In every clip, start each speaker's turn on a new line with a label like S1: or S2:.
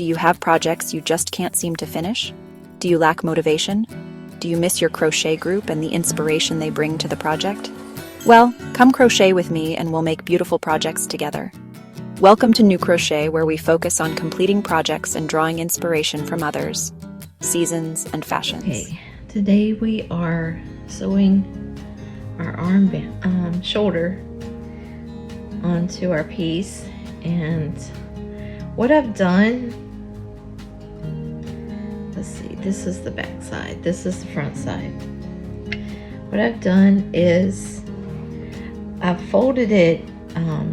S1: Do you have projects you just can't seem to finish? Do you lack motivation? Do you miss your crochet group and the inspiration they bring to the project? Well, come crochet with me and we'll make beautiful projects together. Welcome to New Crochet, where we focus on completing projects and drawing inspiration from others, seasons, and fashions.
S2: Okay, today we are sewing our armband, shoulder onto our piece, and what I've done, let's see, this is the back side, this is the front side. What I've done is I've folded it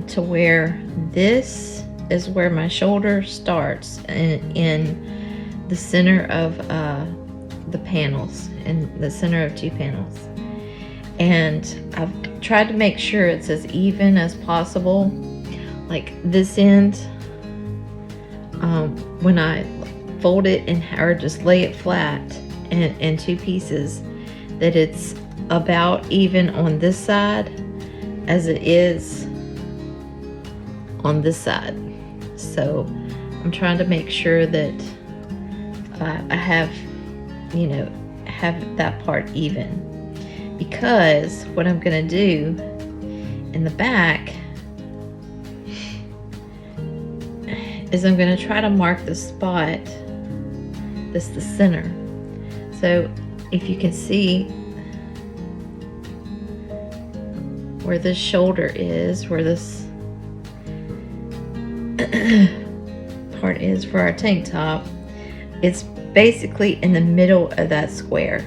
S2: to where this is where my shoulder starts in the center of the panels, in the center of 2 panels. And I've tried to make sure it's as even as possible. Like this end, when I fold it or just lay it flat in 2 pieces, that it's about even on this side as it is on this side. So I'm trying to make sure that I have, have that part even, because what I'm gonna do in the back is I'm gonna try to mark the spot that's the center. So if you can see where this shoulder is, where this part is for our tank top, it's basically in the middle of that square.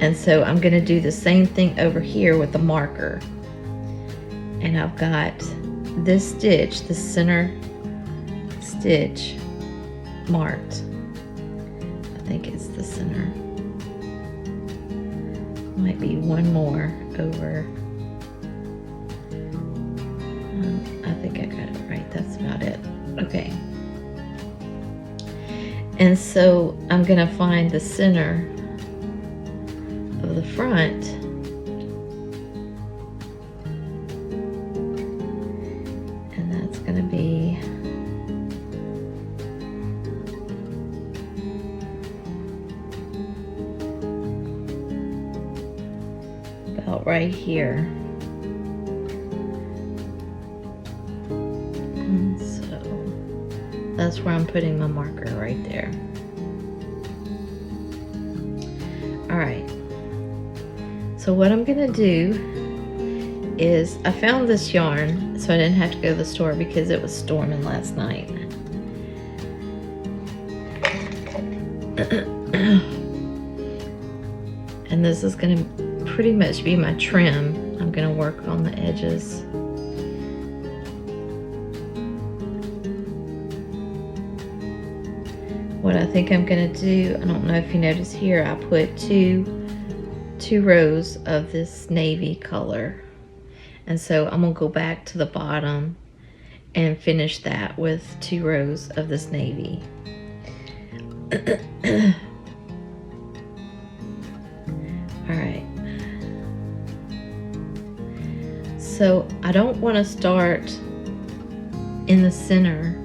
S2: And so I'm going to do the same thing over here with the marker. And I've got this stitch, the center stitch, marked. I think it's the center. Might be one more over. I think I got it right. That's about it. Okay. And so I'm going to find the center of the front, and that's going to be about right here. And so that's where I'm putting my marker, right there. All right. So what I'm gonna do is, I found this yarn so I didn't have to go to the store because it was storming last night. And this is gonna pretty much be my trim. I'm gonna work on the edges. What I think I'm gonna do, I don't know if you notice here, I put two rows of this navy color, and so I'm gonna go back to the bottom and finish that with 2 rows of this navy. All right, so I don't want to start in the center.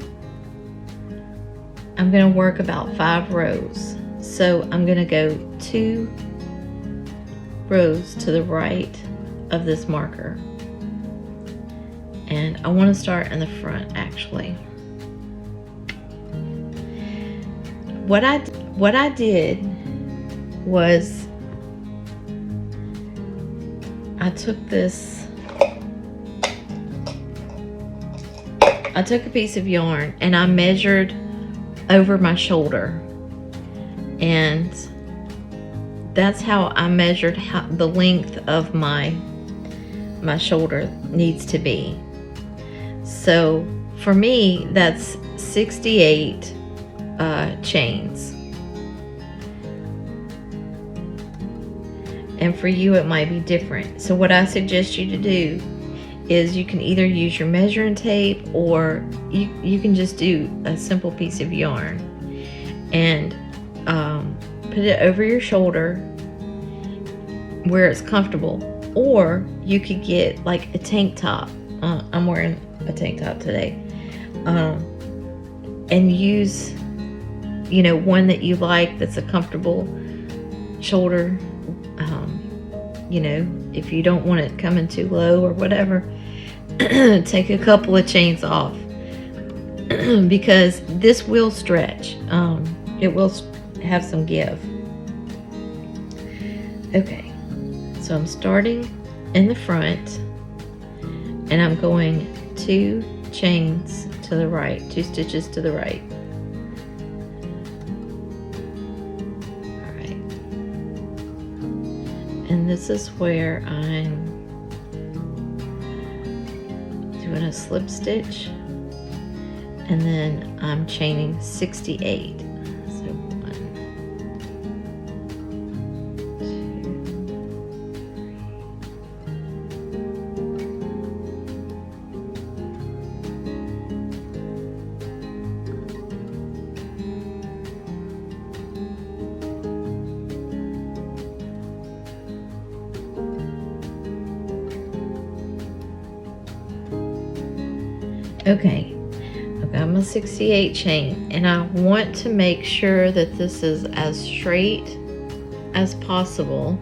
S2: I'm going to work about 5 rows. So I'm going to go 2 rows to the right of this marker. And I want to start in the front, actually. What I did was I took a piece of yarn and I measured over my shoulder, and that's how I measured the length of my shoulder needs to be. So for me, that's 68 chains, and for you it might be different. So what I suggest you to do is you can either use your measuring tape, or you can just do a simple piece of yarn and put it over your shoulder where it's comfortable, or you could get like a tank top. I'm wearing a tank top today, and use, you know, one that you like that's a comfortable shoulder. You know, if you don't want it coming too low or whatever, take a couple of chains off because this will stretch. It will have some give. Okay, so I'm starting in the front and I'm going 2 chains to the right, 2 stitches to the right. All right, and this is where I'm doing a slip stitch, and then I'm chaining 68. So 1, 2, 3. Okay, I've got my 68 chain, and I want to make sure that this is as straight as possible.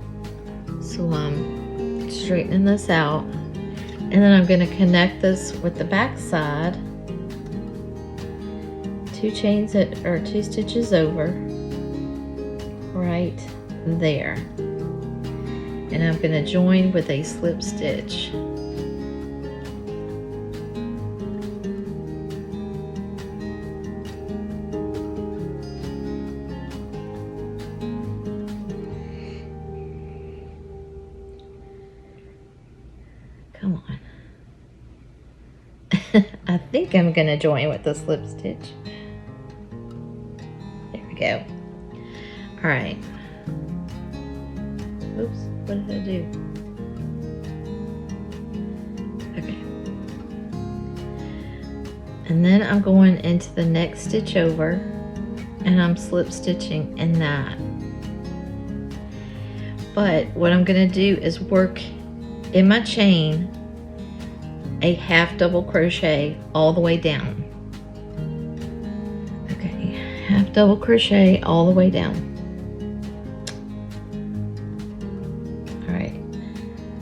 S2: So I'm straightening this out, and then I'm going to connect this with the back side. 2 chains that are 2 stitches over, right there, and I'm going to join with a slip stitch. Come on. I think I'm gonna join with the slip stitch. There we go. All right. Oops, what did I do? Okay. And then I'm going into the next stitch over, and I'm slip stitching in that. But what I'm gonna do is work in my chain a half double crochet all the way down. Okay, half double crochet all the way down. All right,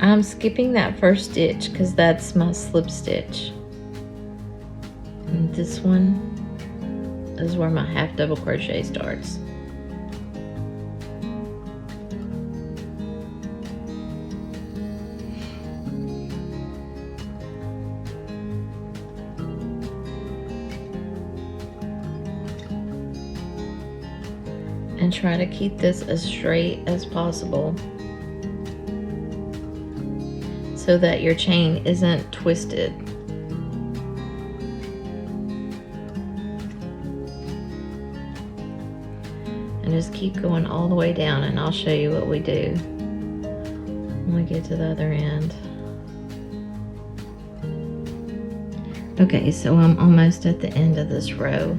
S2: I'm skipping that first stitch because that's my slip stitch, and this one is where my half double crochet starts. And try to keep this as straight as possible so that your chain isn't twisted. And just keep going all the way down, and I'll show you what we do when we get to the other end. Okay, so I'm almost at the end of this row.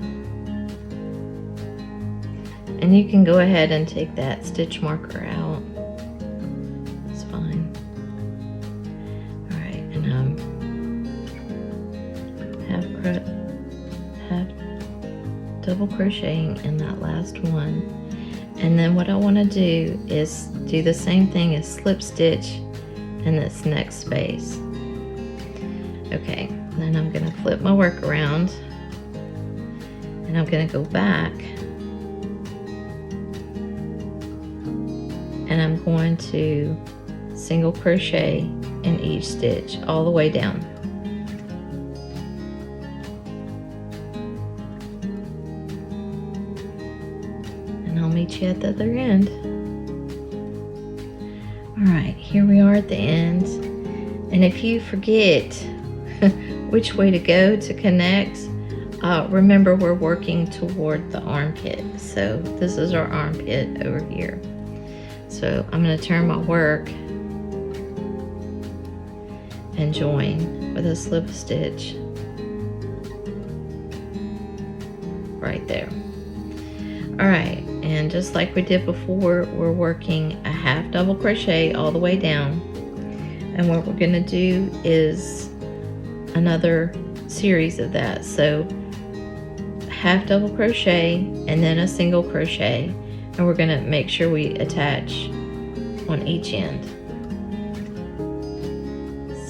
S2: And you can go ahead and take that stitch marker out. That's fine. All right, and half double crocheting in that last one. And then what I want to do is do the same thing as slip stitch in this next space. Okay, then I'm going to flip my work around, and I'm going to go back. And I'm going to single crochet in each stitch all the way down. And I'll meet you at the other end. All right, here we are at the end. And if you forget which way to go to connect, remember we're working toward the armpit. So this is our armpit over here. So I'm going to turn my work and join with a slip stitch right there. All right, and just like we did before, we're working a half double crochet all the way down, and what we're going to do is another series of that. So half double crochet and then a single crochet, and we're going to make sure we attach on each end.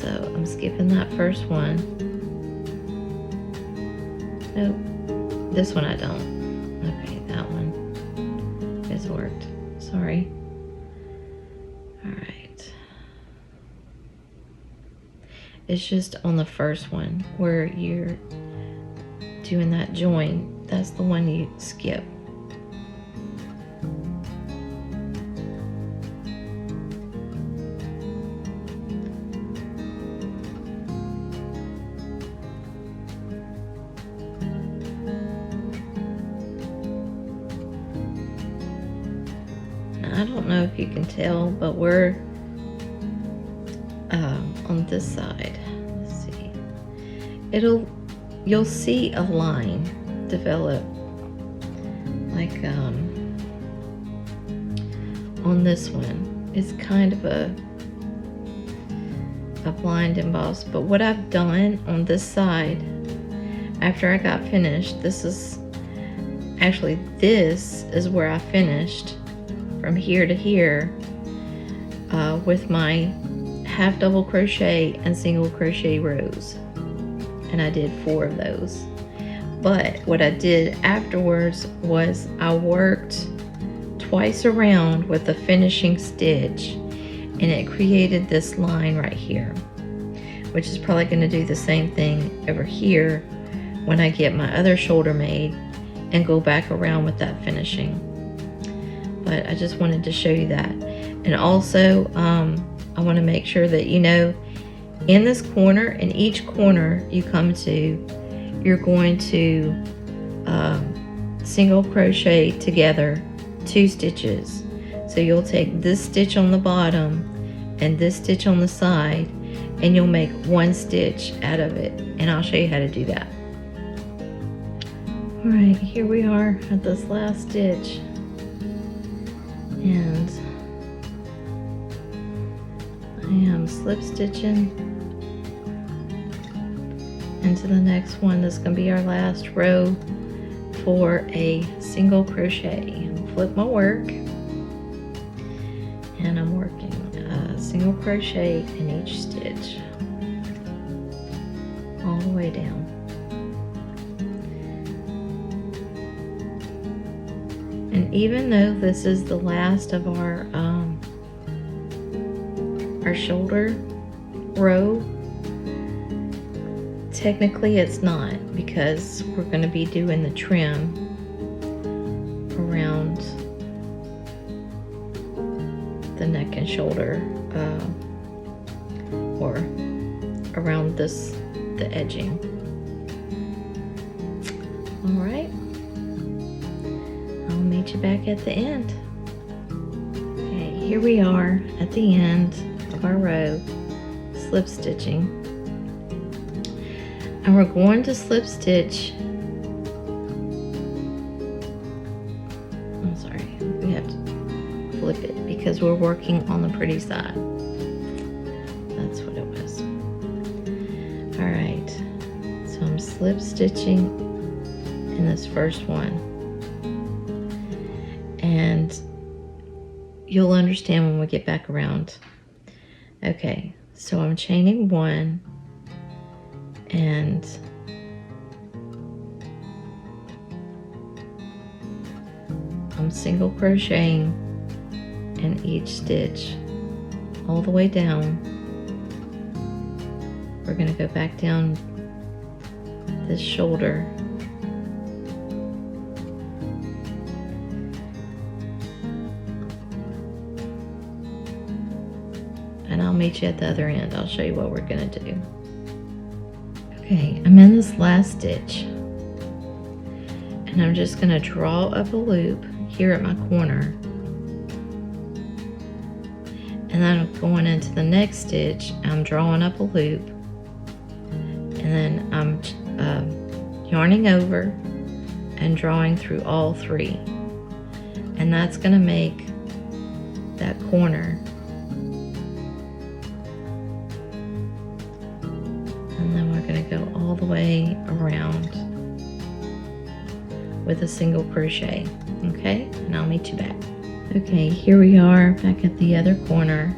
S2: So I'm skipping that first one. Nope, this one I don't. Okay, that one has worked. Sorry. All right. It's just on the first one where you're doing that join. That's the one you skip. I don't know if you can tell, but we're on this side. Let's see. You'll see a line develop, like on this one. It's kind of a blind emboss. But what I've done on this side, after I got finished, this is where I finished. From here to here with my half double crochet and single crochet rows, and I did 4 of those. But what I did afterwards was I worked twice around with a finishing stitch, and it created this line right here, which is probably going to do the same thing over here when I get my other shoulder made and go back around with that finishing. But I just wanted to show you that. And also I want to make sure that you know, in this corner, in each corner you come to, you're going to single crochet together 2 stitches. So you'll take this stitch on the bottom and this stitch on the side, and you'll make 1 stitch out of it, and I'll show you how to do that. All right, here we are at this last stitch. And I am slip stitching into the next one. This is going to be our last row for a single crochet. Flip my work, and I'm working a single crochet in each stitch all the way down. And even though this is the last of our shoulder row, technically it's not, because we're going to be doing the trim around the neck and shoulder, or around the edging. All right. I'll meet you back at the end. Okay, here we are at the end of our row, slip stitching. And we're going to slip stitch. I'm sorry, we have to flip it because we're working on the pretty side. That's what it was. All right, so I'm slip stitching in this first one. And you'll understand when we get back around. Okay, so I'm chaining 1, and I'm single crocheting in each stitch all the way down. We're going to go back down this shoulder. And I'll meet you at the other end. I'll show you what we're going to do. Okay, I'm in this last stitch, and I'm just going to draw up a loop here at my corner, and then I'm going into the next stitch. I'm drawing up a loop, and then I'm yarning over and drawing through all 3, and that's going to make that corner. And then we're going to go all the way around with a single crochet. Okay, and I'll meet you back. Okay, here we are back at the other corner,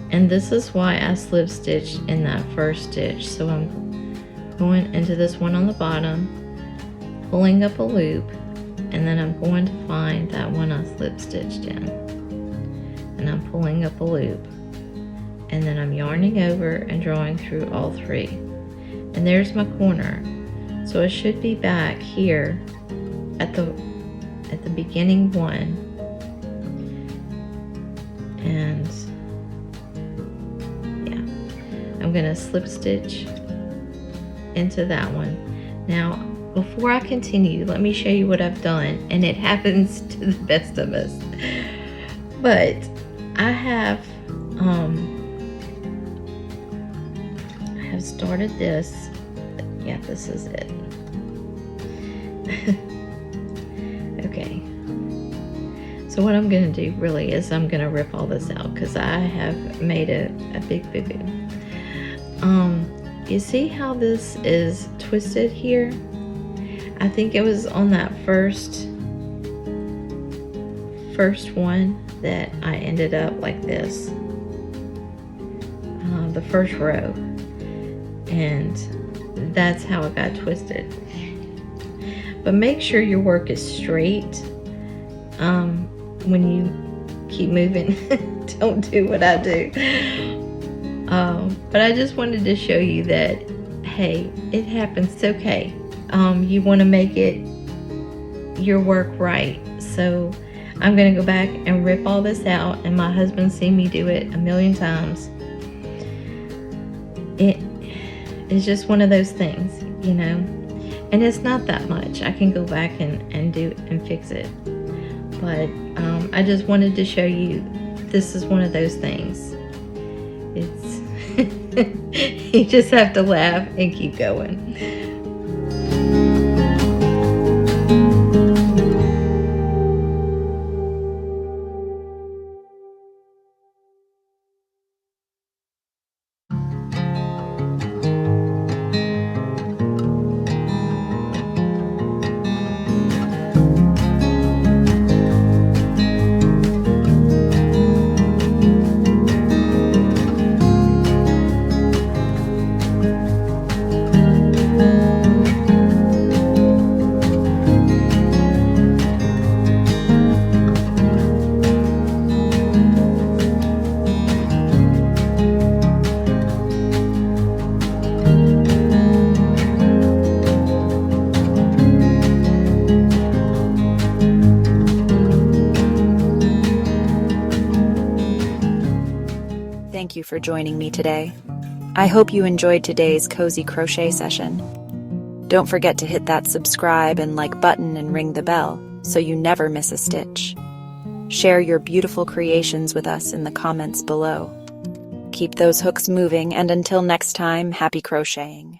S2: and this is why I slip stitched in that first stitch. So I'm going into this one on the bottom, pulling up a loop, and then I'm going to find that one I slip stitched in, and I'm pulling up a loop, and then I'm yarning over and drawing through all three, and there's my corner. So I should be back here at the beginning one, and yeah, I'm gonna slip stitch into that one. Now before I continue, let me show you what I've done, and it happens to the best of us, but I have started this. Yeah, this is it. Okay, so what I'm gonna do really is I'm gonna rip all this out because I have made a big boo-boo. You see how this is twisted here? I think it was on that first one that I ended up like this, the first row, and that's how it got twisted. But make sure your work is straight when you keep moving. Don't do what I do. But I just wanted to show you that, hey, it happens. It's okay. You want to make it your work right. So I'm going to go back and rip all this out, and my husband's seen me do it a million times. It's just one of those things, you know, and it's not that much. I can go back and do and fix it, but I just wanted to show you this is one of those things. It's you just have to laugh and keep going.
S1: Thank you for joining me today. I hope you enjoyed today's cozy crochet session. Don't forget to hit that subscribe and like button and ring the bell so you never miss a stitch. Share your beautiful creations with us in the comments below. Keep those hooks moving, and until next time, happy crocheting.